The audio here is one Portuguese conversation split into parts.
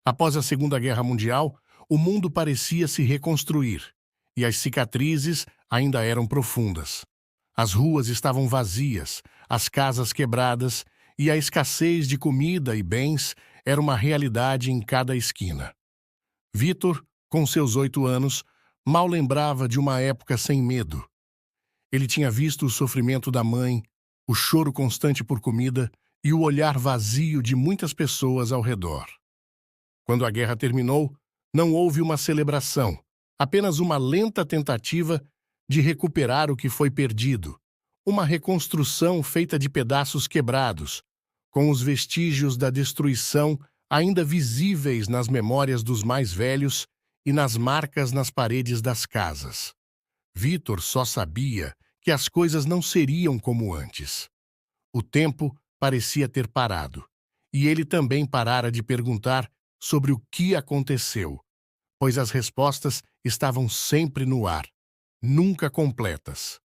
Após a Segunda Guerra Mundial, o mundo parecia se reconstruir, e as cicatrizes ainda eram profundas. As ruas estavam vazias, as casas quebradas, e a escassez de comida e bens era uma realidade em cada esquina. Vitor, com seus 8 anos, mal lembrava de uma época sem medo. Ele tinha visto o sofrimento da mãe, o choro constante por comida e o olhar vazio de muitas pessoas ao redor. Quando a guerra terminou, não houve uma celebração, apenas uma lenta tentativa de recuperar o que foi perdido, uma reconstrução feita de pedaços quebrados, com os vestígios da destruição ainda visíveis nas memórias dos mais velhos e nas marcas nas paredes das casas. Vitor só sabia que as coisas não seriam como antes. O tempo parecia ter parado, e ele também parara de perguntar sobre o que aconteceu, pois as respostas estavam sempre no ar, nunca completas.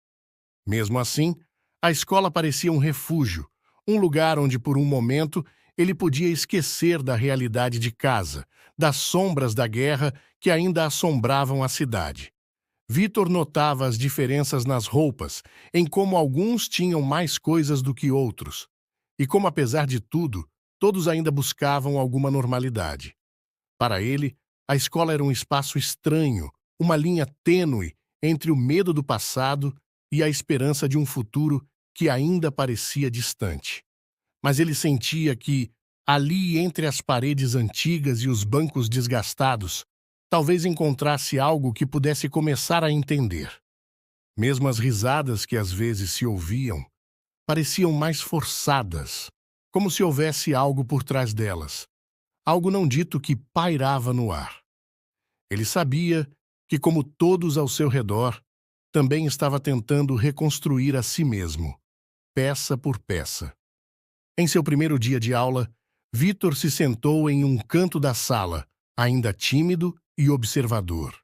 Mesmo assim, a escola parecia um refúgio, um lugar onde, por um momento, ele podia esquecer da realidade de casa, das sombras da guerra que ainda assombravam a cidade. Vitor notava as diferenças nas roupas, em como alguns tinham mais coisas do que outros, e como, apesar de tudo, todos ainda buscavam alguma normalidade. Para ele, a escola era um espaço estranho, uma linha tênue entre o medo do passado e a esperança de um futuro que ainda parecia distante. Mas ele sentia que, ali entre as paredes antigas e os bancos desgastados, talvez encontrasse algo que pudesse começar a entender. Mesmo as risadas que às vezes se ouviam pareciam mais forçadas, como se houvesse algo por trás delas, algo não dito que pairava no ar. Ele sabia que, como todos ao seu redor, também estava tentando reconstruir a si mesmo, peça por peça. Em seu primeiro dia de aula, Vitor se sentou em um canto da sala, ainda tímido e observador.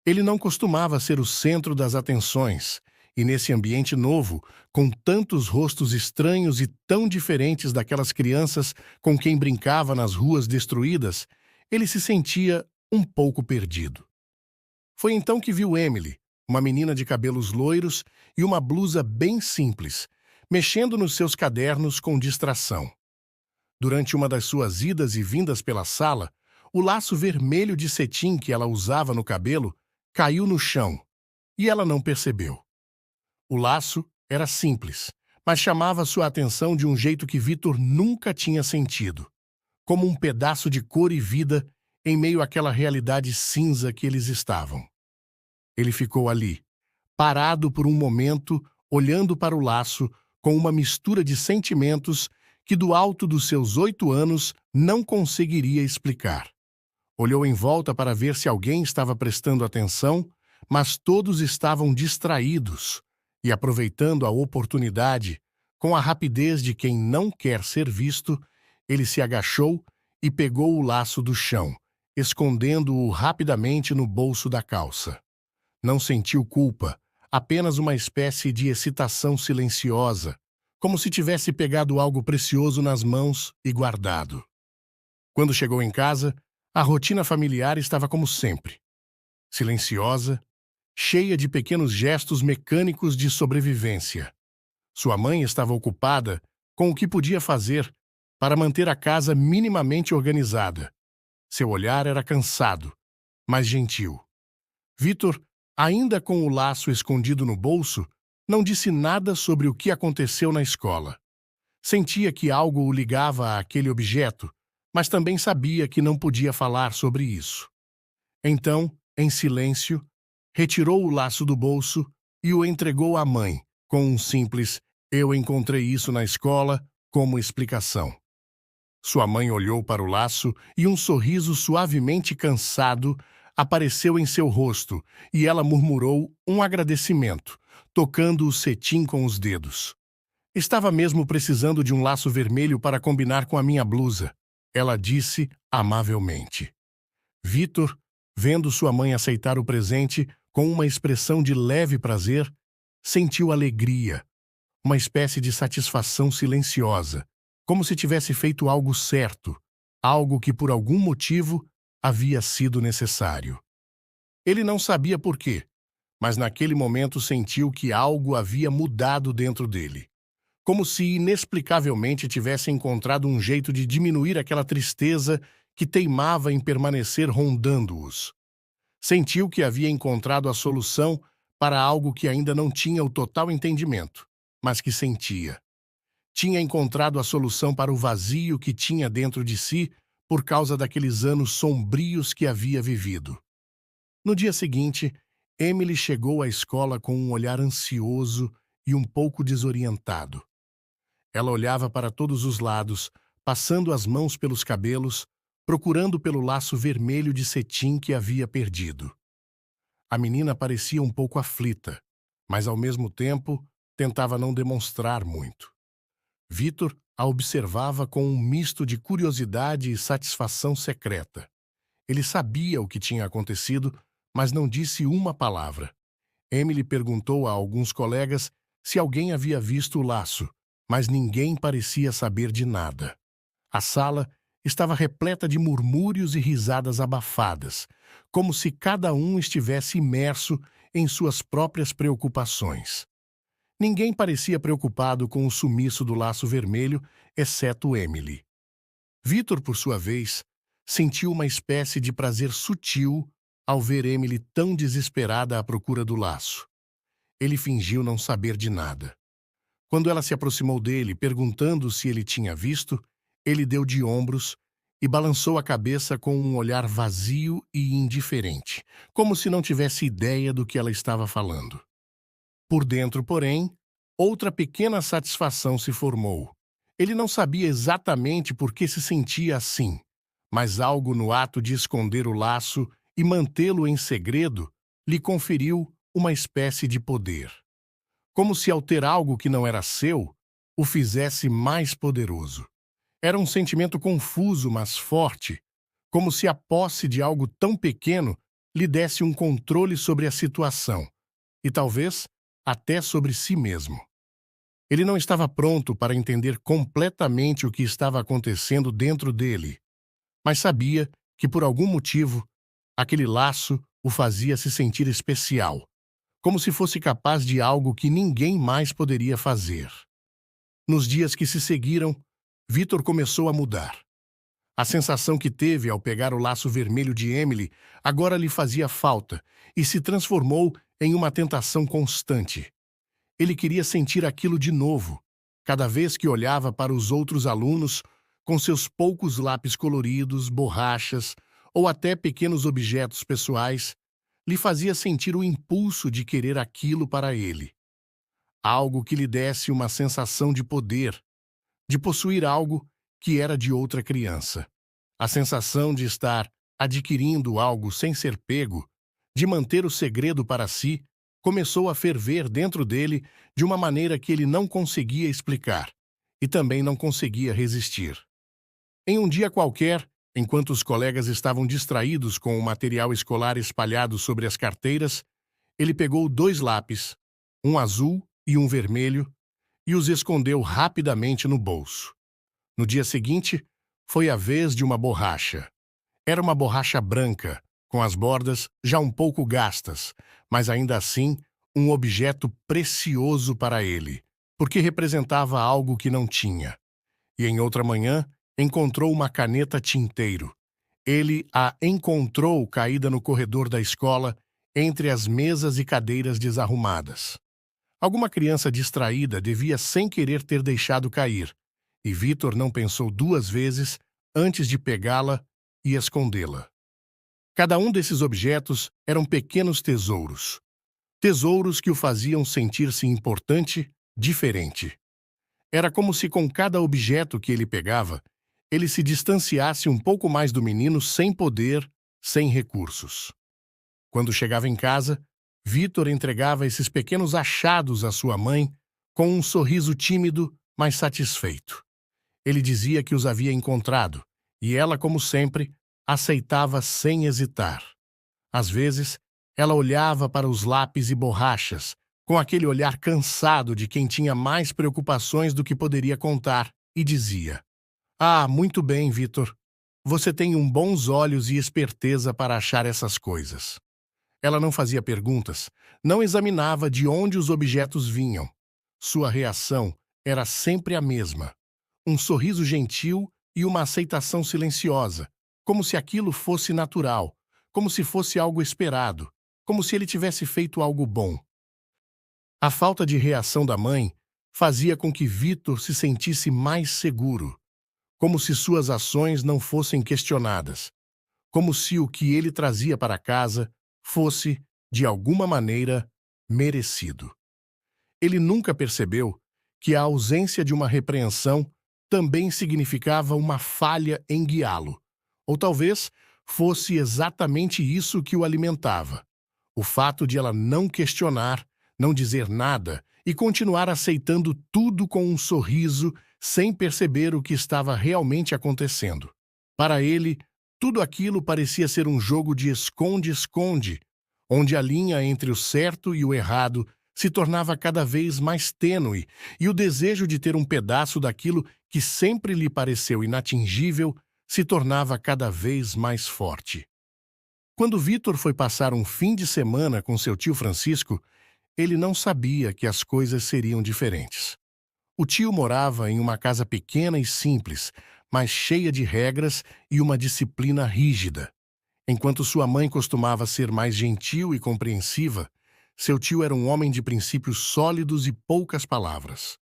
Ele não costumava ser o centro das atenções, e nesse ambiente novo, com tantos rostos estranhos e tão diferentes daquelas crianças com quem brincava nas ruas destruídas, ele se sentia um pouco perdido. Foi então que viu Emily, uma menina de cabelos loiros e uma blusa bem simples, mexendo nos seus cadernos com distração. Durante uma das suas idas e vindas pela sala, o laço vermelho de cetim que ela usava no cabelo caiu no chão, e ela não percebeu. O laço era simples, mas chamava sua atenção de um jeito que Vitor nunca tinha sentido, como um pedaço de cor e vida em meio àquela realidade cinza que eles estavam. Ele ficou ali, parado por um momento, olhando para o laço com uma mistura de sentimentos que do alto dos seus 8 anos não conseguiria explicar. Olhou em volta para ver se alguém estava prestando atenção, mas todos estavam distraídos e, aproveitando a oportunidade, com a rapidez de quem não quer ser visto, ele se agachou e pegou o laço do chão, escondendo-o rapidamente no bolso da calça. Não sentiu culpa, apenas uma espécie de excitação silenciosa, como se tivesse pegado algo precioso nas mãos e guardado. Quando chegou em casa, a rotina familiar estava como sempre, silenciosa, cheia de pequenos gestos mecânicos de sobrevivência. Sua mãe estava ocupada com o que podia fazer para manter a casa minimamente organizada. Seu olhar era cansado, mas gentil. Vitor, ainda com o laço escondido no bolso, não disse nada sobre o que aconteceu na escola. Sentia que algo o ligava àquele objeto, mas também sabia que não podia falar sobre isso. Então, em silêncio, retirou o laço do bolso e o entregou à mãe, com um simples "eu encontrei isso na escola" como explicação. Sua mãe olhou para o laço e um sorriso suavemente cansado apareceu em seu rosto e ela murmurou um agradecimento, tocando o cetim com os dedos. "Estava mesmo precisando de um laço vermelho para combinar com a minha blusa", ela disse amavelmente. Vitor, vendo sua mãe aceitar o presente com uma expressão de leve prazer, sentiu alegria, uma espécie de satisfação silenciosa, como se tivesse feito algo certo, algo que por algum motivo havia sido necessário. Ele não sabia por quê, mas naquele momento sentiu que algo havia mudado dentro dele, como se inexplicavelmente tivesse encontrado um jeito de diminuir aquela tristeza que teimava em permanecer rondando-os. Sentiu que havia encontrado a solução para algo que ainda não tinha o total entendimento, mas que sentia. Tinha encontrado a solução para o vazio que tinha dentro de si por causa daqueles anos sombrios que havia vivido. No dia seguinte, Emily chegou à escola com um olhar ansioso e um pouco desorientado. Ela olhava para todos os lados, passando as mãos pelos cabelos, procurando pelo laço vermelho de cetim que havia perdido. A menina parecia um pouco aflita, mas ao mesmo tempo tentava não demonstrar muito. Vitor a observava com um misto de curiosidade e satisfação secreta. Ele sabia o que tinha acontecido, mas não disse uma palavra. Emily perguntou a alguns colegas se alguém havia visto o laço, mas ninguém parecia saber de nada. A sala estava repleta de murmúrios e risadas abafadas, como se cada um estivesse imerso em suas próprias preocupações. Ninguém parecia preocupado com o sumiço do laço vermelho, exceto Emily. Vitor, por sua vez, sentiu uma espécie de prazer sutil ao ver Emily tão desesperada à procura do laço. Ele fingiu não saber de nada. Quando ela se aproximou dele, perguntando se ele tinha visto, ele deu de ombros e balançou a cabeça com um olhar vazio e indiferente, como se não tivesse ideia do que ela estava falando. Por dentro, porém, outra pequena satisfação se formou. Ele não sabia exatamente por que se sentia assim, mas algo no ato de esconder o laço e mantê-lo em segredo lhe conferiu uma espécie de poder. Como se ao ter algo que não era seu, o fizesse mais poderoso. Era um sentimento confuso, mas forte, como se a posse de algo tão pequeno lhe desse um controle sobre a situação, e talvez até sobre si mesmo. Ele não estava pronto para entender completamente o que estava acontecendo dentro dele, mas sabia que, por algum motivo, aquele laço o fazia se sentir especial, como se fosse capaz de algo que ninguém mais poderia fazer. Nos dias que se seguiram, Vitor começou a mudar. A sensação que teve ao pegar o laço vermelho de Emily agora lhe fazia falta e se transformou em uma tentação constante. Ele queria sentir aquilo de novo, cada vez que olhava para os outros alunos com seus poucos lápis coloridos, borrachas ou até pequenos objetos pessoais, lhe fazia sentir o impulso de querer aquilo para ele. Algo que lhe desse uma sensação de poder, de possuir algo que era de outra criança. A sensação de estar adquirindo algo sem ser pego, de manter o segredo para si, começou a ferver dentro dele de uma maneira que ele não conseguia explicar e também não conseguia resistir. Em um dia qualquer, enquanto os colegas estavam distraídos com o material escolar espalhado sobre as carteiras, ele pegou 2 lápis, um azul e um vermelho, e os escondeu rapidamente no bolso. No dia seguinte, foi a vez de uma borracha. Era uma borracha branca, com as bordas já um pouco gastas, mas ainda assim um objeto precioso para ele, porque representava algo que não tinha. E em outra manhã, encontrou uma caneta tinteiro. Ele a encontrou caída no corredor da escola, entre as mesas e cadeiras desarrumadas. Alguma criança distraída devia sem querer ter deixado cair, e Vitor não pensou 2 vezes antes de pegá-la e escondê-la. Cada um desses objetos eram pequenos tesouros. Tesouros que o faziam sentir-se importante, diferente. Era como se com cada objeto que ele pegava, ele se distanciasse um pouco mais do menino sem poder, sem recursos. Quando chegava em casa, Vitor entregava esses pequenos achados à sua mãe com um sorriso tímido, mas satisfeito. Ele dizia que os havia encontrado, e ela, como sempre, aceitava sem hesitar. Às vezes, ela olhava para os lápis e borrachas, com aquele olhar cansado de quem tinha mais preocupações do que poderia contar, e dizia: "Ah, muito bem, Vitor. Você tem bons olhos e esperteza para achar essas coisas. Ela não fazia perguntas, não examinava de onde os objetos vinham. Sua reação era sempre a mesma. Um sorriso gentil e uma aceitação silenciosa, como se aquilo fosse natural, como se fosse algo esperado, como se ele tivesse feito algo bom. A falta de reação da mãe fazia com que Vitor se sentisse mais seguro, como se suas ações não fossem questionadas, como se o que ele trazia para casa fosse, de alguma maneira, merecido. Ele nunca percebeu que a ausência de uma repreensão também significava uma falha em guiá-lo. Ou talvez fosse exatamente isso que o alimentava. O fato de ela não questionar, não dizer nada e continuar aceitando tudo com um sorriso sem perceber o que estava realmente acontecendo. Para ele, tudo aquilo parecia ser um jogo de esconde-esconde, onde a linha entre o certo e o errado se tornava cada vez mais tênue e o desejo de ter um pedaço daquilo que sempre lhe pareceu inatingível se tornava cada vez mais forte. Quando Vitor foi passar um fim de semana com seu tio Francisco, ele não sabia que as coisas seriam diferentes. O tio morava em uma casa pequena e simples, mas cheia de regras e uma disciplina rígida. Enquanto sua mãe costumava ser mais gentil e compreensiva, seu tio era um homem de princípios sólidos e poucas palavras.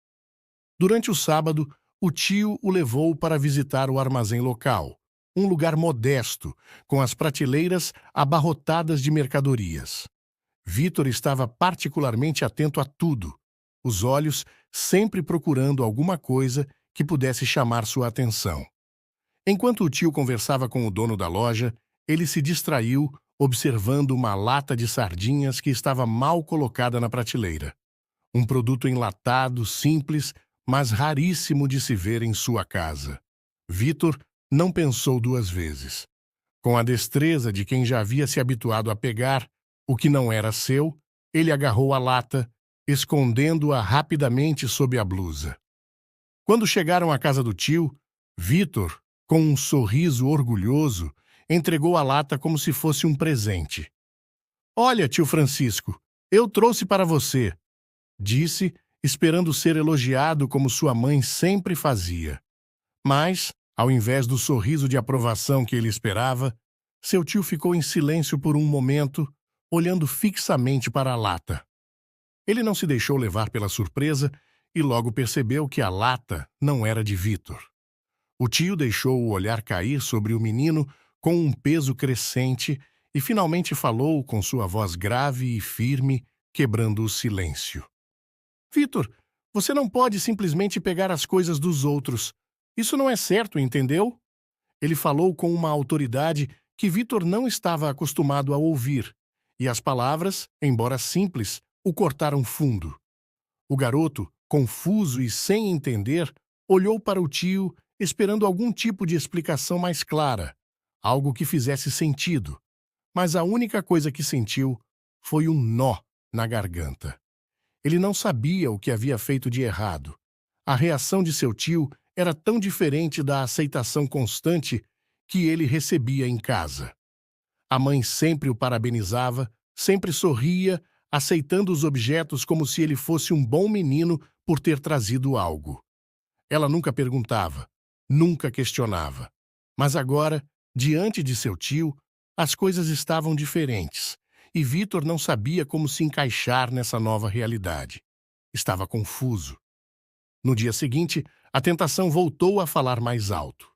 Durante o sábado, o tio o levou para visitar o armazém local, um lugar modesto, com as prateleiras abarrotadas de mercadorias. Vitor estava particularmente atento a tudo, os olhos sempre procurando alguma coisa que pudesse chamar sua atenção. Enquanto o tio conversava com o dono da loja, ele se distraiu observando uma lata de sardinhas que estava mal colocada na prateleira. Um produto enlatado, simples, mas raríssimo de se ver em sua casa. Vitor não pensou duas vezes. Com a destreza de quem já havia se habituado a pegar o que não era seu, ele agarrou a lata, escondendo-a rapidamente sob a blusa. Quando chegaram à casa do tio, Vitor, com um sorriso orgulhoso, entregou a lata como se fosse um presente. "Olha, tio Francisco, eu trouxe para você", disse, esperando ser elogiado como sua mãe sempre fazia. Mas, ao invés do sorriso de aprovação que ele esperava, seu tio ficou em silêncio por um momento, olhando fixamente para a lata. Ele não se deixou levar pela surpresa e logo percebeu que a lata não era de Vitor. O tio deixou o olhar cair sobre o menino com um peso crescente e finalmente falou com sua voz grave e firme, quebrando o silêncio. "Vitor, você não pode simplesmente pegar as coisas dos outros. Isso não é certo, entendeu?" Ele falou com uma autoridade que Vitor não estava acostumado a ouvir, e as palavras, embora simples, o cortaram fundo. O garoto, confuso e sem entender, olhou para o tio, esperando algum tipo de explicação mais clara, algo que fizesse sentido. Mas a única coisa que sentiu foi um nó na garganta. Ele não sabia o que havia feito de errado. A reação de seu tio era tão diferente da aceitação constante que ele recebia em casa. A mãe sempre o parabenizava, sempre sorria, aceitando os objetos como se ele fosse um bom menino por ter trazido algo. Ela nunca perguntava, nunca questionava. Mas agora, diante de seu tio, as coisas estavam diferentes, e Vitor não sabia como se encaixar nessa nova realidade. Estava confuso. No dia seguinte, a tentação voltou a falar mais alto.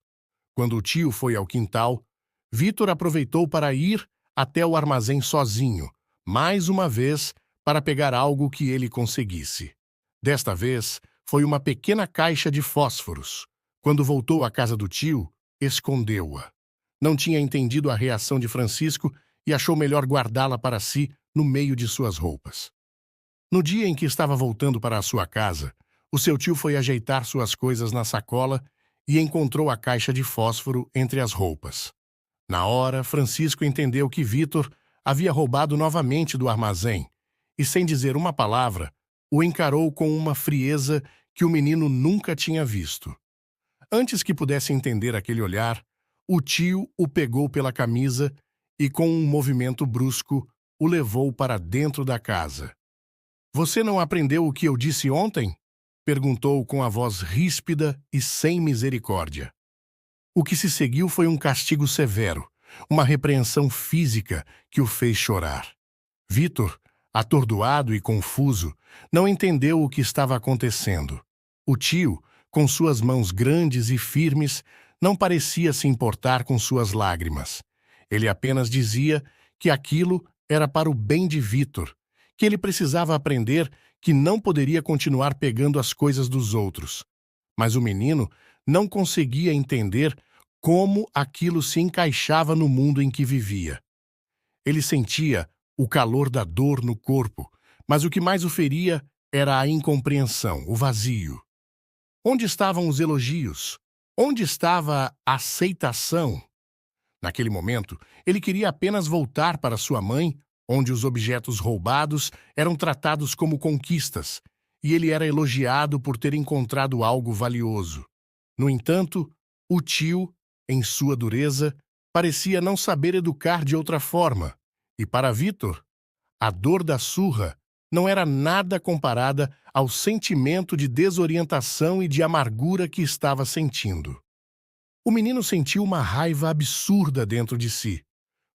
Quando o tio foi ao quintal, Vitor aproveitou para ir até o armazém sozinho, mais uma vez, para pegar algo que ele conseguisse. Desta vez, foi uma pequena caixa de fósforos. Quando voltou à casa do tio, escondeu-a. Não tinha entendido a reação de Francisco e achou melhor guardá-la para si no meio de suas roupas. No dia em que estava voltando para a sua casa, o seu tio foi ajeitar suas coisas na sacola e encontrou a caixa de fósforo entre as roupas. Na hora, Francisco entendeu que Vitor havia roubado novamente do armazém e, sem dizer uma palavra, o encarou com uma frieza que o menino nunca tinha visto. Antes que pudesse entender aquele olhar, o tio o pegou pela camisa e, com um movimento brusco, o levou para dentro da casa. "Você não aprendeu o que eu disse ontem?" perguntou com a voz ríspida e sem misericórdia. O que se seguiu foi um castigo severo, uma repreensão física que o fez chorar. Vitor, atordoado e confuso, não entendeu o que estava acontecendo. O tio, com suas mãos grandes e firmes, não parecia se importar com suas lágrimas. Ele apenas dizia que aquilo era para o bem de Vitor, que ele precisava aprender que não poderia continuar pegando as coisas dos outros. Mas o menino não conseguia entender como aquilo se encaixava no mundo em que vivia. Ele sentia o calor da dor no corpo, mas o que mais o feria era a incompreensão, o vazio. Onde estavam os elogios? Onde estava a aceitação? Naquele momento, ele queria apenas voltar para sua mãe, onde os objetos roubados eram tratados como conquistas, e ele era elogiado por ter encontrado algo valioso. No entanto, o tio, em sua dureza, parecia não saber educar de outra forma, e para Vitor, a dor da surra não era nada comparada ao sentimento de desorientação e de amargura que estava sentindo. O menino sentiu uma raiva absurda dentro de si,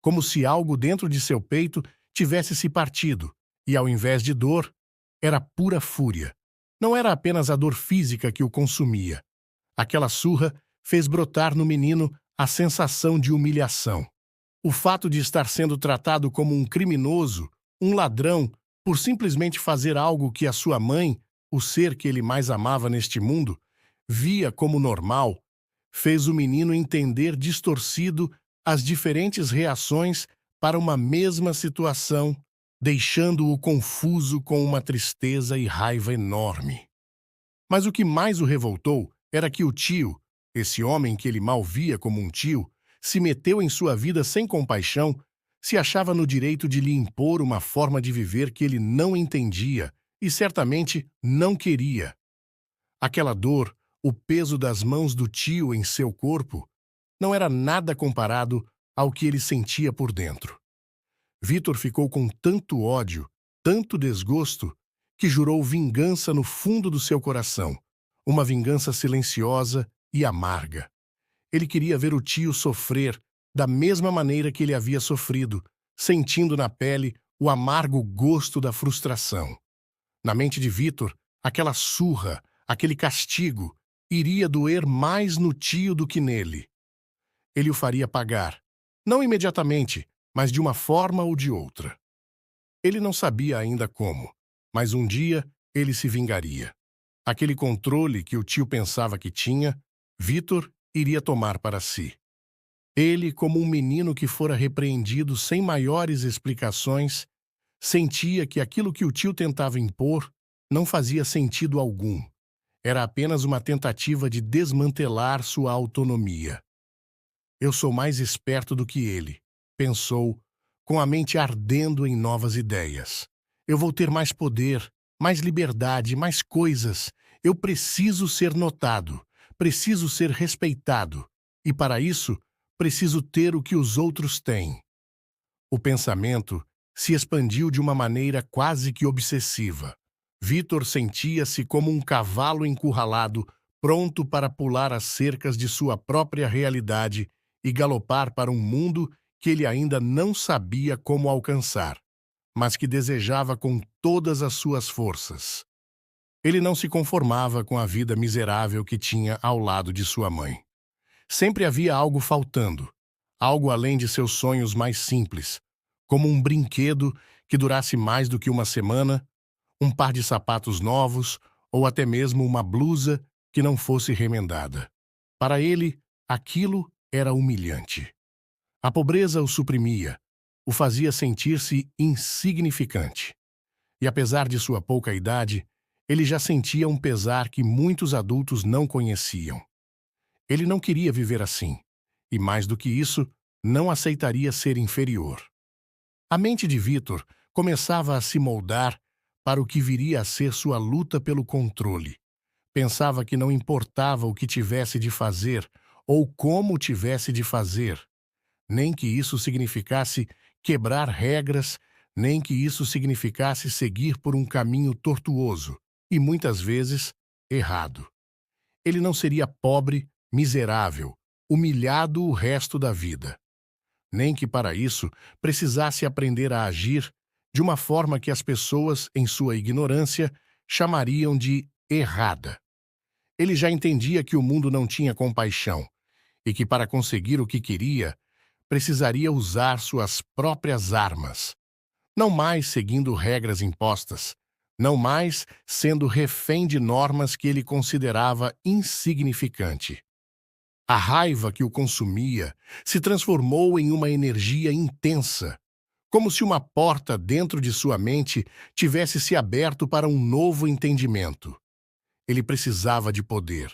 como se algo dentro de seu peito tivesse se partido, e ao invés de dor, era pura fúria. Não era apenas a dor física que o consumia. Aquela surra fez brotar no menino a sensação de humilhação. O fato de estar sendo tratado como um criminoso, um ladrão, por simplesmente fazer algo que a sua mãe, o ser que ele mais amava neste mundo, via como normal, fez o menino entender distorcido as diferentes reações para uma mesma situação, deixando-o confuso com uma tristeza e raiva enorme. Mas o que mais o revoltou era que o tio, esse homem que ele mal via como um tio, se meteu em sua vida sem compaixão, se achava no direito de lhe impor uma forma de viver que ele não entendia e certamente não queria. Aquela dor, o peso das mãos do tio em seu corpo, não era nada comparado ao que ele sentia por dentro. Vitor ficou com tanto ódio, tanto desgosto, que jurou vingança no fundo do seu coração, uma vingança silenciosa e amarga. Ele queria ver o tio sofrer da mesma maneira que ele havia sofrido, sentindo na pele o amargo gosto da frustração. Na mente de Vitor, aquela surra, aquele castigo, iria doer mais no tio do que nele. Ele o faria pagar, não imediatamente, mas de uma forma ou de outra. Ele não sabia ainda como, mas um dia ele se vingaria. Aquele controle que o tio pensava que tinha, Vitor iria tomar para si. Ele, como um menino que fora repreendido sem maiores explicações, sentia que aquilo que o tio tentava impor não fazia sentido algum. Era apenas uma tentativa de desmantelar sua autonomia. "Eu sou mais esperto do que ele", pensou, com a mente ardendo em novas ideias. "Eu vou ter mais poder, mais liberdade, mais coisas. Eu preciso ser notado, preciso ser respeitado, e para isso, preciso ter o que os outros têm." O pensamento se expandiu de uma maneira quase que obsessiva. Vitor sentia-se como um cavalo encurralado, pronto para pular as cercas de sua própria realidade e galopar para um mundo que ele ainda não sabia como alcançar, mas que desejava com todas as suas forças. Ele não se conformava com a vida miserável que tinha ao lado de sua mãe. Sempre havia algo faltando, algo além de seus sonhos mais simples, como um brinquedo que durasse mais do que uma semana, um par de sapatos novos ou até mesmo uma blusa que não fosse remendada. Para ele, aquilo era humilhante. A pobreza o suprimia, o fazia sentir-se insignificante. E apesar de sua pouca idade, ele já sentia um pesar que muitos adultos não conheciam. Ele não queria viver assim, e mais do que isso, não aceitaria ser inferior. A mente de Vitor começava a se moldar para o que viria a ser sua luta pelo controle. Pensava que não importava o que tivesse de fazer ou como tivesse de fazer, nem que isso significasse quebrar regras, nem que isso significasse seguir por um caminho tortuoso e, muitas vezes, errado. Ele não seria pobre, miserável, humilhado o resto da vida. Nem que para isso precisasse aprender a agir de uma forma que as pessoas, em sua ignorância, chamariam de errada. Ele já entendia que o mundo não tinha compaixão e que para conseguir o que queria, precisaria usar suas próprias armas, não mais seguindo regras impostas, não mais sendo refém de normas que ele considerava insignificante. A raiva que o consumia se transformou em uma energia intensa, como se uma porta dentro de sua mente tivesse se aberto para um novo entendimento. Ele precisava de poder.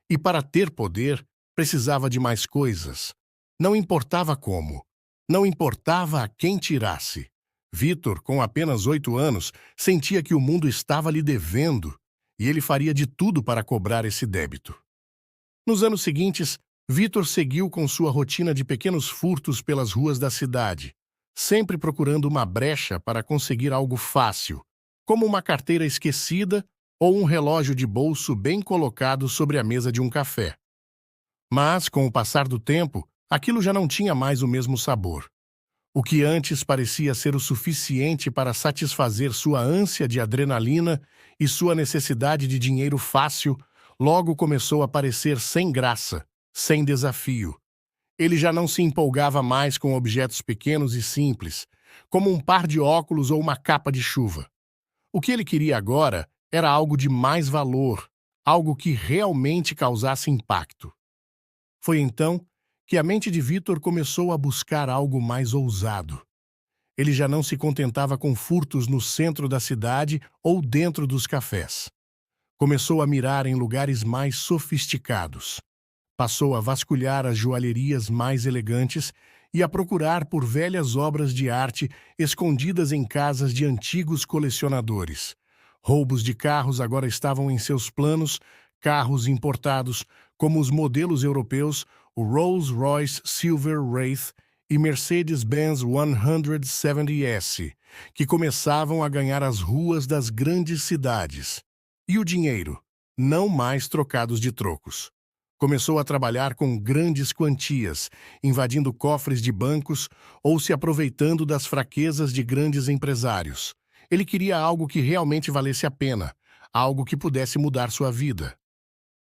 E para ter poder, precisava de mais coisas. Não importava como. Não importava a quem tirasse. Vitor, com apenas 8 anos, sentia que o mundo estava lhe devendo, e ele faria de tudo para cobrar esse débito. Nos anos seguintes, Vitor seguiu com sua rotina de pequenos furtos pelas ruas da cidade, sempre procurando uma brecha para conseguir algo fácil, como uma carteira esquecida ou um relógio de bolso bem colocado sobre a mesa de um café. Mas, com o passar do tempo, aquilo já não tinha mais o mesmo sabor. O que antes parecia ser o suficiente para satisfazer sua ânsia de adrenalina e sua necessidade de dinheiro fácil, logo começou a parecer sem graça, sem desafio. Ele já não se empolgava mais com objetos pequenos e simples, como um par de óculos ou uma capa de chuva. O que ele queria agora era algo de mais valor, algo que realmente causasse impacto. Foi então que a mente de Vitor começou a buscar algo mais ousado. Ele já não se contentava com furtos no centro da cidade ou dentro dos cafés. Começou a mirar em lugares mais sofisticados. Passou a vasculhar as joalherias mais elegantes e a procurar por velhas obras de arte escondidas em casas de antigos colecionadores. Roubos de carros agora estavam em seus planos, carros importados, como os modelos europeus, o Rolls-Royce Silver Wraith e Mercedes-Benz 170S, que começavam a ganhar as ruas das grandes cidades. E o dinheiro, não mais trocados de trocos. Começou a trabalhar com grandes quantias, invadindo cofres de bancos ou se aproveitando das fraquezas de grandes empresários. Ele queria algo que realmente valesse a pena, algo que pudesse mudar sua vida.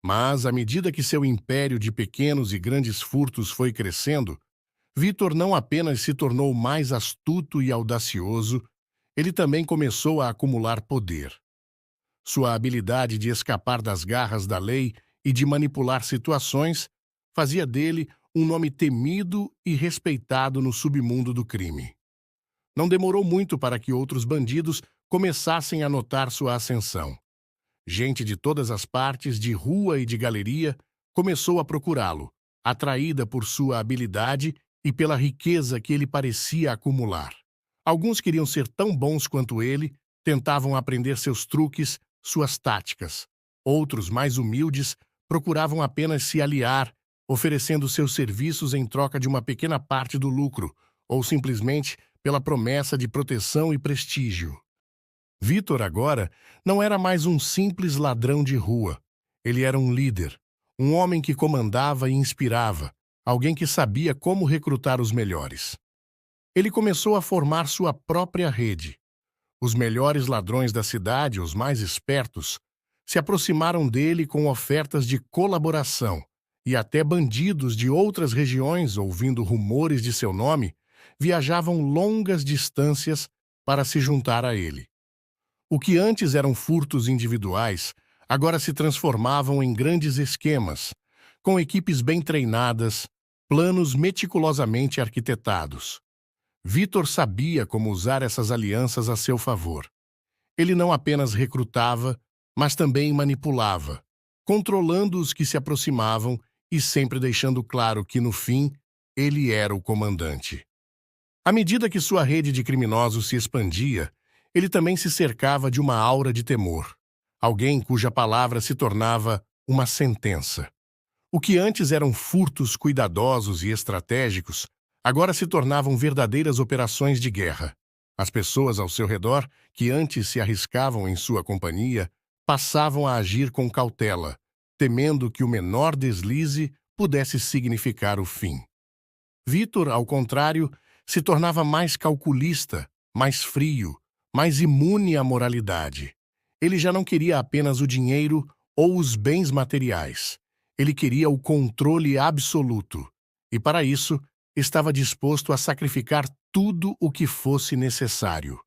Mas, à medida que seu império de pequenos e grandes furtos foi crescendo, Vitor não apenas se tornou mais astuto e audacioso, ele também começou a acumular poder. Sua habilidade de escapar das garras da lei e de manipular situações fazia dele um nome temido e respeitado no submundo do crime. Não demorou muito para que outros bandidos começassem a notar sua ascensão. Gente de todas as partes, de rua e de galeria, começou a procurá-lo, atraída por sua habilidade e pela riqueza que ele parecia acumular. Alguns queriam ser tão bons quanto ele, tentavam aprender seus truques, suas táticas. Outros, mais humildes, procuravam apenas se aliar, oferecendo seus serviços em troca de uma pequena parte do lucro, ou simplesmente pela promessa de proteção e prestígio. Vitor agora não era mais um simples ladrão de rua. Ele era um líder, um homem que comandava e inspirava, alguém que sabia como recrutar os melhores. Ele começou a formar sua própria rede. Os melhores ladrões da cidade, os mais espertos, se aproximaram dele com ofertas de colaboração, e até bandidos de outras regiões, ouvindo rumores de seu nome, viajavam longas distâncias para se juntar a ele. O que antes eram furtos individuais, agora se transformavam em grandes esquemas, com equipes bem treinadas, planos meticulosamente arquitetados. Vitor sabia como usar essas alianças a seu favor. Ele não apenas recrutava, mas também manipulava, controlando os que se aproximavam e sempre deixando claro que, no fim, ele era o comandante. À medida que sua rede de criminosos se expandia, ele também se cercava de uma aura de temor, alguém cuja palavra se tornava uma sentença. O que antes eram furtos cuidadosos e estratégicos, agora se tornavam verdadeiras operações de guerra. As pessoas ao seu redor, que antes se arriscavam em sua companhia, passavam a agir com cautela, temendo que o menor deslize pudesse significar o fim. Vitor, ao contrário, se tornava mais calculista, mais frio, mais imune à moralidade. Ele já não queria apenas o dinheiro ou os bens materiais. Ele queria o controle absoluto. E, para isso, estava disposto a sacrificar tudo o que fosse necessário.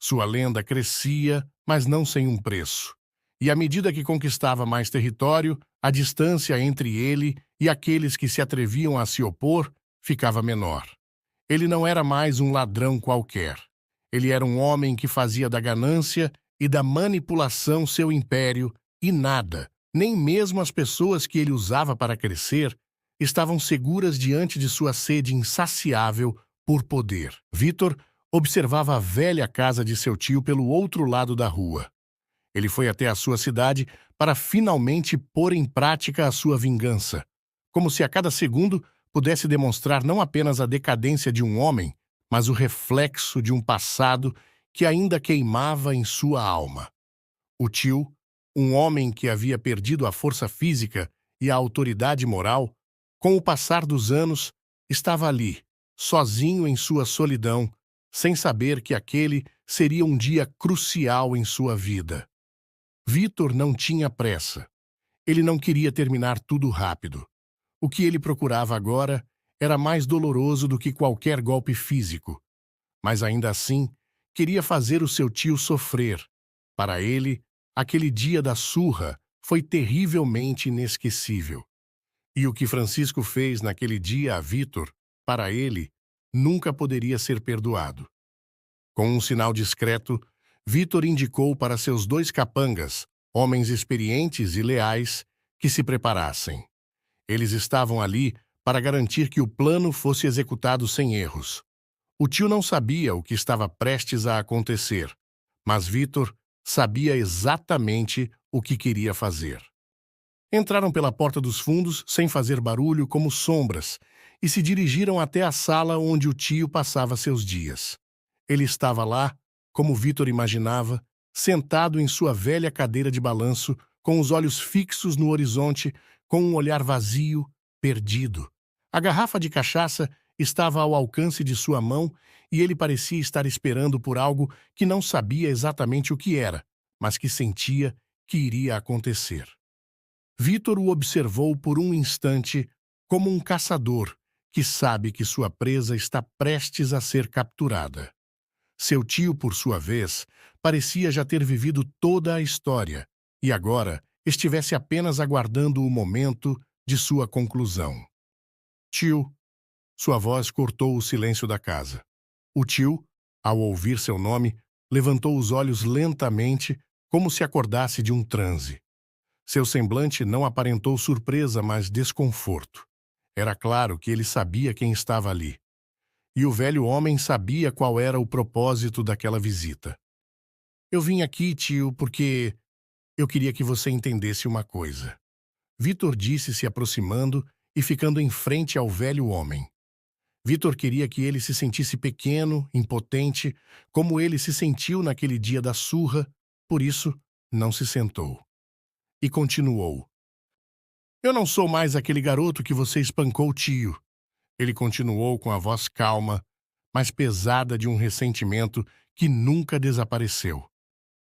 Sua lenda crescia, mas não sem um preço. E à medida que conquistava mais território, a distância entre ele e aqueles que se atreviam a se opor ficava menor. Ele não era mais um ladrão qualquer. Ele era um homem que fazia da ganância e da manipulação seu império, e nada, nem mesmo as pessoas que ele usava para crescer, estavam seguras diante de sua sede insaciável por poder. Vitor observava a velha casa de seu tio pelo outro lado da rua. Ele foi até a sua cidade para finalmente pôr em prática a sua vingança, como se a cada segundo pudesse demonstrar não apenas a decadência de um homem, mas o reflexo de um passado que ainda queimava em sua alma. O tio, um homem que havia perdido a força física e a autoridade moral, com o passar dos anos, estava ali, sozinho em sua solidão, sem saber que aquele seria um dia crucial em sua vida. Vitor não tinha pressa. Ele não queria terminar tudo rápido. O que ele procurava agora era mais doloroso do que qualquer golpe físico. Mas ainda assim, queria fazer o seu tio sofrer. Para ele, aquele dia da surra foi terrivelmente inesquecível. E o que Francisco fez naquele dia a Vitor, para ele, nunca poderia ser perdoado. Com um sinal discreto, Vitor indicou para seus 2 capangas, homens experientes e leais, que se preparassem. Eles estavam ali para garantir que o plano fosse executado sem erros. O tio não sabia o que estava prestes a acontecer, mas Vitor sabia exatamente o que queria fazer. Entraram pela porta dos fundos sem fazer barulho, como sombras, e se dirigiram até a sala onde o tio passava seus dias. Ele estava lá, como Vitor imaginava, sentado em sua velha cadeira de balanço, com os olhos fixos no horizonte, com um olhar vazio, perdido. A garrafa de cachaça estava ao alcance de sua mão e ele parecia estar esperando por algo que não sabia exatamente o que era, mas que sentia que iria acontecer. Vitor o observou por um instante como um caçador que sabe que sua presa está prestes a ser capturada. Seu tio, por sua vez, parecia já ter vivido toda a história e agora estivesse apenas aguardando o momento de sua conclusão. Tio, sua voz cortou o silêncio da casa. O tio, ao ouvir seu nome, levantou os olhos lentamente, como se acordasse de um transe. Seu semblante não aparentou surpresa, mas desconforto. Era claro que ele sabia quem estava ali. E o velho homem sabia qual era o propósito daquela visita. Eu vim aqui, tio, porque eu queria que você entendesse uma coisa. Vitor disse, se aproximando e ficando em frente ao velho homem. Vitor queria que ele se sentisse pequeno, impotente, como ele se sentiu naquele dia da surra, por isso não se sentou. E continuou. Eu não sou mais aquele garoto que você espancou, tio. Ele continuou com a voz calma, mas pesada de um ressentimento que nunca desapareceu.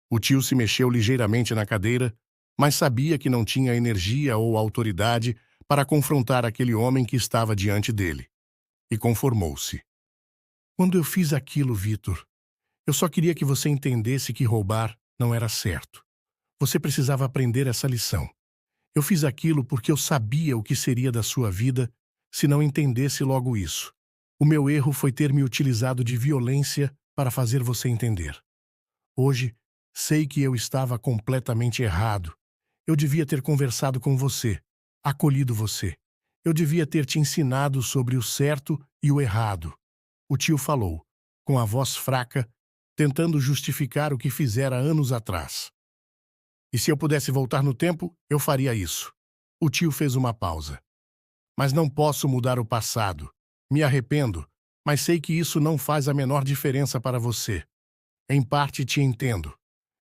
O tio se mexeu ligeiramente na cadeira, mas sabia que não tinha energia ou autoridade para confrontar aquele homem que estava diante dele. E conformou-se. Quando eu fiz aquilo, Vitor, eu só queria que você entendesse que roubar não era certo. Você precisava aprender essa lição. Eu fiz aquilo porque eu sabia o que seria da sua vida se não entendesse logo isso. O meu erro foi ter me utilizado de violência para fazer você entender. Hoje, sei que eu estava completamente errado. Eu devia ter conversado com você, acolhido você. Eu devia ter te ensinado sobre o certo e o errado. O tio falou, com a voz fraca, tentando justificar o que fizera anos atrás. E se eu pudesse voltar no tempo, eu faria isso. O tio fez uma pausa. Mas não posso mudar o passado. Me arrependo, mas sei que isso não faz a menor diferença para você. Em parte te entendo.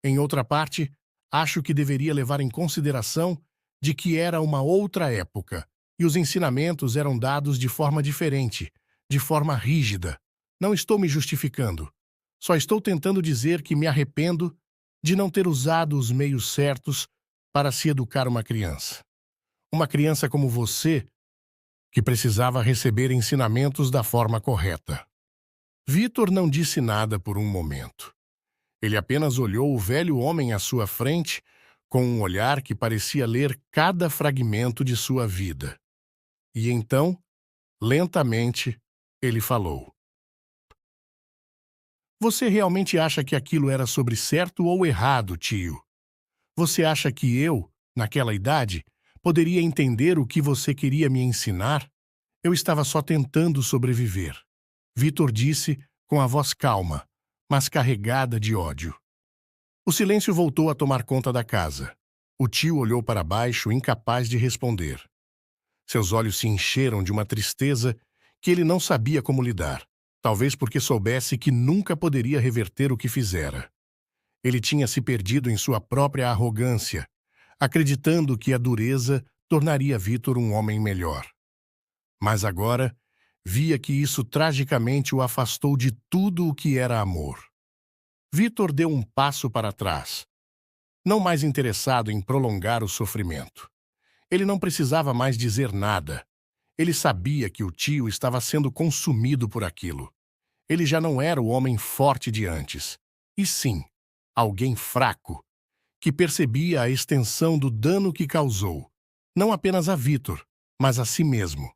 Em outra parte, acho que deveria levar em consideração de que era uma outra época e os ensinamentos eram dados de forma diferente, de forma rígida. Não estou me justificando. Só estou tentando dizer que me arrependo de não ter usado os meios certos para se educar uma criança. Uma criança como você, que precisava receber ensinamentos da forma correta. Vitor não disse nada por um momento. Ele apenas olhou o velho homem à sua frente com um olhar que parecia ler cada fragmento de sua vida. E então, lentamente, ele falou: Você realmente acha que aquilo era sobre certo ou errado, tio? Você acha que eu, naquela idade, poderia entender o que você queria me ensinar? Eu estava só tentando sobreviver. Vitor disse com a voz calma, mas carregada de ódio. O silêncio voltou a tomar conta da casa. O tio olhou para baixo, incapaz de responder. Seus olhos se encheram de uma tristeza que ele não sabia como lidar, talvez porque soubesse que nunca poderia reverter o que fizera. Ele tinha se perdido em sua própria arrogância, acreditando que a dureza tornaria Vitor um homem melhor. Mas agora, via que isso tragicamente o afastou de tudo o que era amor. Vitor deu um passo para trás, não mais interessado em prolongar o sofrimento. Ele não precisava mais dizer nada. Ele sabia que o tio estava sendo consumido por aquilo. Ele já não era o homem forte de antes, e sim, alguém fraco, que percebia a extensão do dano que causou, não apenas a Vitor, mas a si mesmo.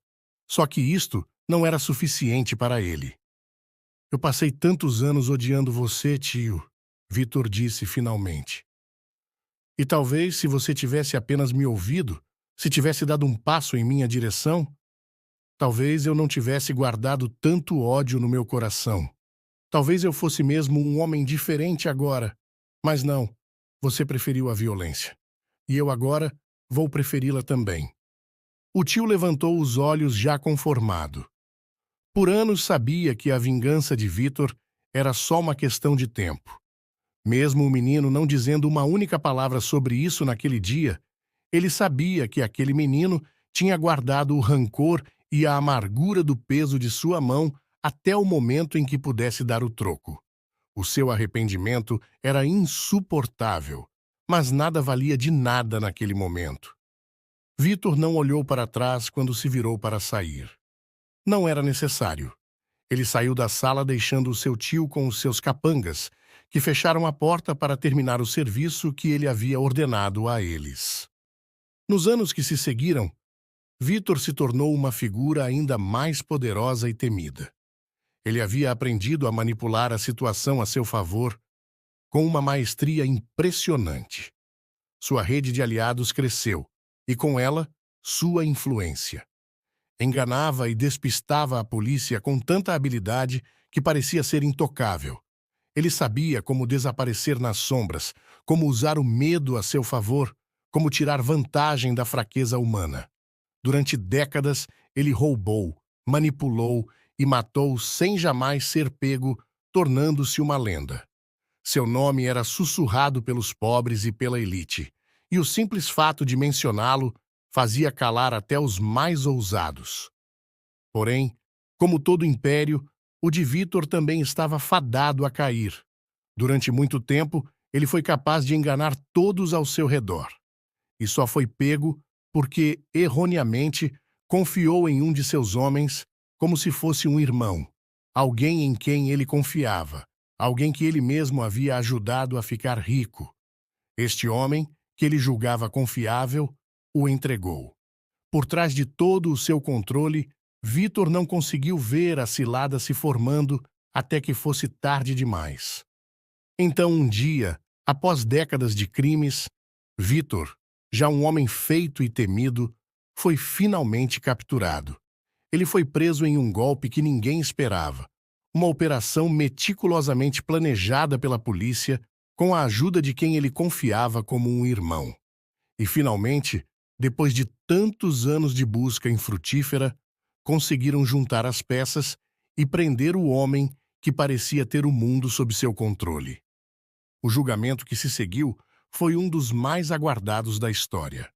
Só que isto não era suficiente para ele. Eu passei tantos anos odiando você, tio, Vitor disse finalmente. E talvez se você tivesse apenas me ouvido, se tivesse dado um passo em minha direção, talvez eu não tivesse guardado tanto ódio no meu coração. Talvez eu fosse mesmo um homem diferente agora. Mas não, você preferiu a violência. E eu agora vou preferi-la também. O tio levantou os olhos já conformado. Por anos sabia que a vingança de Vitor era só uma questão de tempo. Mesmo o menino não dizendo uma única palavra sobre isso naquele dia, ele sabia que aquele menino tinha guardado o rancor e a amargura do peso de sua mão até o momento em que pudesse dar o troco. O seu arrependimento era insuportável, mas nada valia de nada naquele momento. Vitor não olhou para trás quando se virou para sair. Não era necessário. Ele saiu da sala deixando o seu tio com os seus capangas, que fecharam a porta para terminar o serviço que ele havia ordenado a eles. Nos anos que se seguiram, Vitor se tornou uma figura ainda mais poderosa e temida. Ele havia aprendido a manipular a situação a seu favor com uma maestria impressionante. Sua rede de aliados cresceu, e com ela, sua influência. Enganava e despistava a polícia com tanta habilidade que parecia ser intocável. Ele sabia como desaparecer nas sombras, como usar o medo a seu favor, como tirar vantagem da fraqueza humana. Durante décadas, ele roubou, manipulou e matou sem jamais ser pego, tornando-se uma lenda. Seu nome era sussurrado pelos pobres e pela elite, e o simples fato de mencioná-lo fazia calar até os mais ousados. Porém, como todo império, o de Vitor também estava fadado a cair. Durante muito tempo, ele foi capaz de enganar todos ao seu redor. E só foi pego porque, erroneamente, confiou em um de seus homens como se fosse um irmão, alguém em quem ele confiava, alguém que ele mesmo havia ajudado a ficar rico. Este homem, que ele julgava confiável, o entregou. Por trás de todo o seu controle, Vitor não conseguiu ver a cilada se formando até que fosse tarde demais. Então, um dia, após décadas de crimes, Vitor, já um homem feito e temido, foi finalmente capturado. Ele foi preso em um golpe que ninguém esperava, uma operação meticulosamente planejada pela polícia com a ajuda de quem ele confiava como um irmão. E, finalmente, Depois de tantos anos de busca infrutífera, conseguiram juntar as peças e prender o homem que parecia ter o mundo sob seu controle. O julgamento que se seguiu foi um dos mais aguardados da história.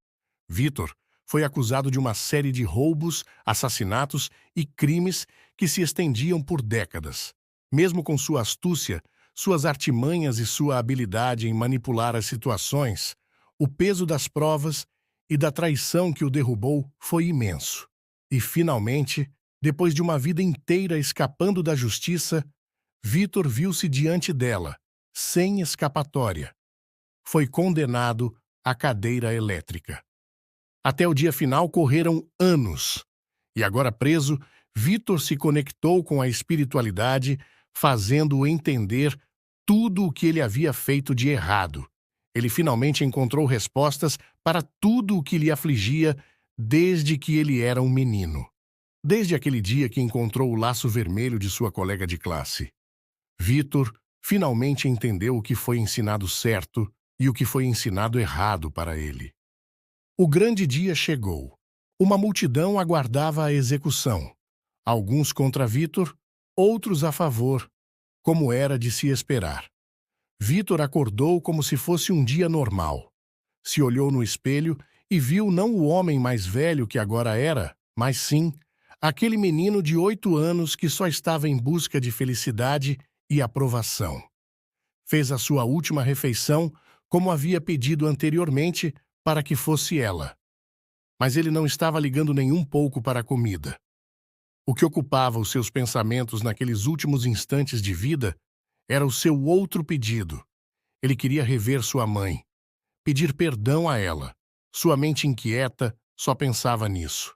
Vitor foi acusado de uma série de roubos, assassinatos e crimes que se estendiam por décadas. Mesmo com sua astúcia, suas artimanhas e sua habilidade em manipular as situações, o peso das provas e da traição que o derrubou foi imenso. E, finalmente, depois de uma vida inteira escapando da justiça, Vitor viu-se diante dela, sem escapatória. Foi condenado à cadeira elétrica. Até o dia final correram anos. E agora preso, Vitor se conectou com a espiritualidade, fazendo-o entender tudo o que ele havia feito de errado. Ele finalmente encontrou respostas para tudo o que lhe afligia desde que ele era um menino. Desde aquele dia que encontrou o laço vermelho de sua colega de classe. Vitor finalmente entendeu o que foi ensinado certo e o que foi ensinado errado para ele. O grande dia chegou. Uma multidão aguardava a execução. Alguns contra Vitor, outros a favor, como era de se esperar. Vitor acordou como se fosse um dia normal. Se olhou no espelho e viu não o homem mais velho que agora era, mas sim aquele menino de 8 anos que só estava em busca de felicidade e aprovação. Fez a sua última refeição como havia pedido anteriormente para que fosse ela. Mas ele não estava ligando nem um pouco para a comida. O que ocupava os seus pensamentos naqueles últimos instantes de vida era o seu outro pedido. Ele queria rever sua mãe, pedir perdão a ela. Sua mente inquieta só pensava nisso.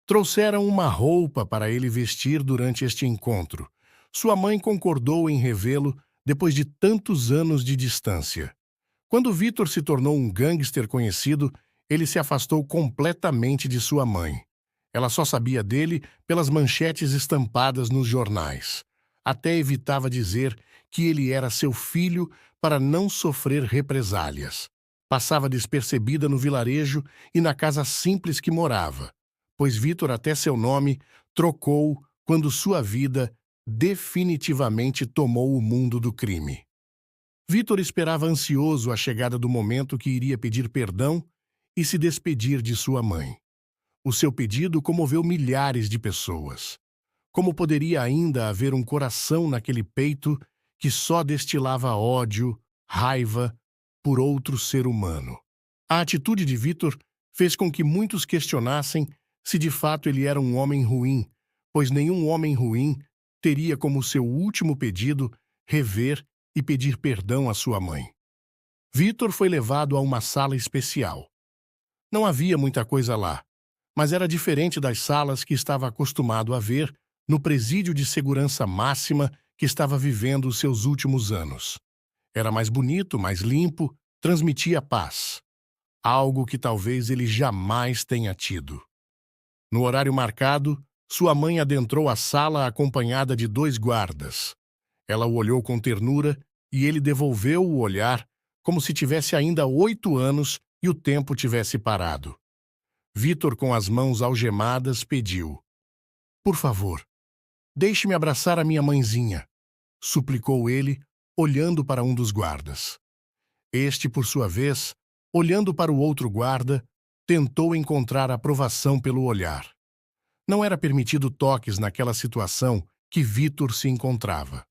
Trouxeram uma roupa para ele vestir durante este encontro. Sua mãe concordou em revê-lo depois de tantos anos de distância. Quando Vitor se tornou um gangster conhecido, ele se afastou completamente de sua mãe. Ela só sabia dele pelas manchetes estampadas nos jornais. Até evitava dizer que ele era seu filho para não sofrer represálias. Passava despercebida no vilarejo e na casa simples que morava, pois Vitor até seu nome trocou quando sua vida definitivamente tomou o mundo do crime. Vitor esperava ansioso a chegada do momento que iria pedir perdão e se despedir de sua mãe. O seu pedido comoveu milhares de pessoas. Como poderia ainda haver um coração naquele peito que só destilava ódio, raiva por outro ser humano? A atitude de Vitor fez com que muitos questionassem se de fato ele era um homem ruim, pois nenhum homem ruim teria como seu último pedido rever e pedir perdão à sua mãe. Vitor foi levado a uma sala especial. Não havia muita coisa lá, mas era diferente das salas que estava acostumado a ver no presídio de segurança máxima que estava vivendo os seus últimos anos. Era mais bonito, mais limpo, transmitia paz, algo que talvez ele jamais tenha tido. No horário marcado, sua mãe adentrou a sala acompanhada de 2 guardas. Ela o olhou com ternura e ele devolveu o olhar como se tivesse ainda 8 anos e o tempo tivesse parado. Vitor, com as mãos algemadas, pediu: "Por favor, deixe-me abraçar a minha mãezinha", suplicou ele, olhando para um dos guardas. Este, por sua vez, olhando para o outro guarda, tentou encontrar aprovação pelo olhar. Não era permitido toques naquela situação que Vitor se encontrava.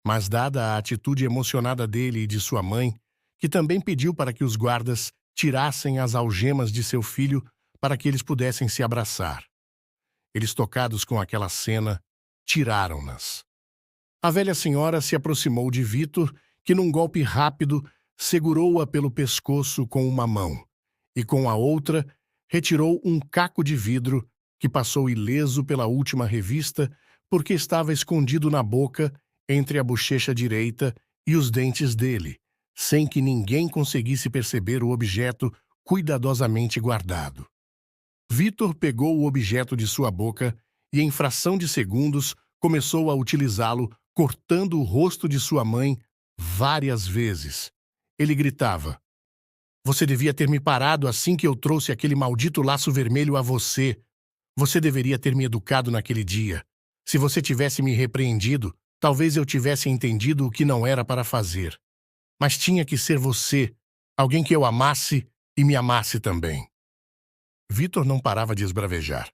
Mas, dada a atitude emocionada dele e de sua mãe, que também pediu para que os guardas tirassem as algemas de seu filho para que eles pudessem se abraçar. Eles, tocados com aquela cena, tiraram-nas. A velha senhora se aproximou de Vitor, que num golpe rápido segurou-a pelo pescoço com uma mão e com a outra retirou um caco de vidro que passou ileso pela última revista porque estava escondido na boca entre a bochecha direita e os dentes dele, sem que ninguém conseguisse perceber o objeto cuidadosamente guardado. Vitor pegou o objeto de sua boca e, em fração de segundos, começou a utilizá-lo, cortando o rosto de sua mãe várias vezes. Ele gritava: Você devia ter me parado assim que eu trouxe aquele maldito laço vermelho a você. Você deveria ter me educado naquele dia. Se você tivesse me repreendido, talvez eu tivesse entendido o que não era para fazer. Mas tinha que ser você, alguém que eu amasse e me amasse também. Vitor não parava de esbravejar.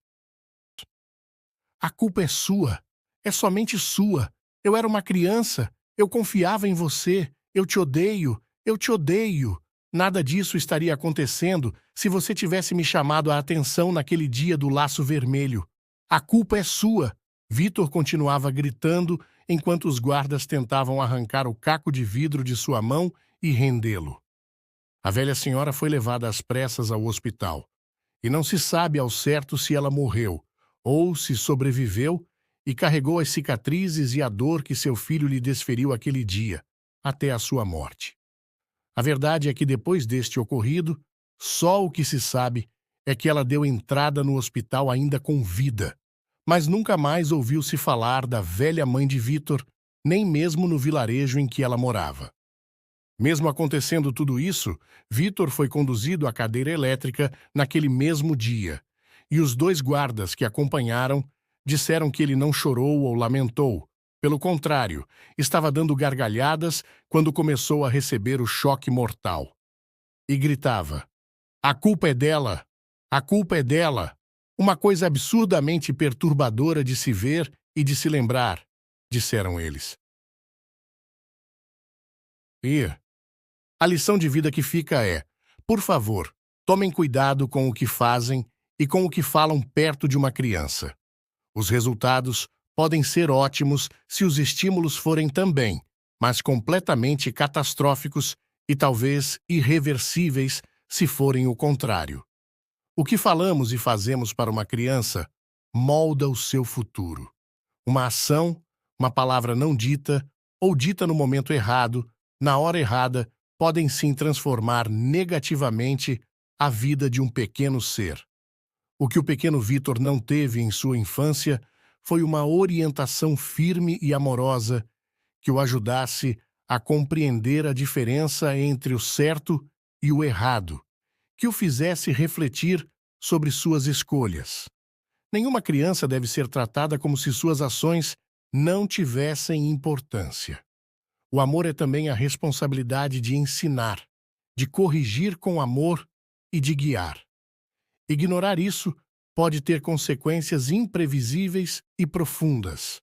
A culpa é sua. É somente sua. Eu era uma criança. Eu confiava em você. Eu te odeio. Eu te odeio. Nada disso estaria acontecendo se você tivesse me chamado a atenção naquele dia do laço vermelho. A culpa é sua. Vitor continuava gritando enquanto os guardas tentavam arrancar o caco de vidro de sua mão e rendê-lo. A velha senhora foi levada às pressas ao hospital. E não se sabe ao certo se ela morreu ou se sobreviveu e carregou as cicatrizes e a dor que seu filho lhe desferiu aquele dia, até a sua morte. A verdade é que depois deste ocorrido, só o que se sabe é que ela deu entrada no hospital ainda com vida, mas nunca mais ouviu-se falar da velha mãe de Vitor, nem mesmo no vilarejo em que ela morava. Mesmo acontecendo tudo isso, Vitor foi conduzido à cadeira elétrica naquele mesmo dia, e os dois guardas que acompanharam disseram que ele não chorou ou lamentou. Pelo contrário, estava dando gargalhadas quando começou a receber o choque mortal. E gritava: "A culpa é dela! A culpa é dela!" Uma coisa absurdamente perturbadora de se ver e de se lembrar, disseram eles. E a lição de vida que fica é: por favor, tomem cuidado com o que fazem e com o que falam perto de uma criança. Os resultados podem ser ótimos se os estímulos forem também, mas completamente catastróficos e talvez irreversíveis se forem o contrário. O que falamos e fazemos para uma criança molda o seu futuro. Uma ação, uma palavra não dita ou dita no momento errado, na hora errada, podem sim transformar negativamente a vida de um pequeno ser. O que o pequeno Vitor não teve em sua infância foi uma orientação firme e amorosa que o ajudasse a compreender a diferença entre o certo e o errado, que o fizesse refletir sobre suas escolhas. Nenhuma criança deve ser tratada como se suas ações não tivessem importância. O amor é também a responsabilidade de ensinar, de corrigir com amor e de guiar. Ignorar isso pode ter consequências imprevisíveis e profundas.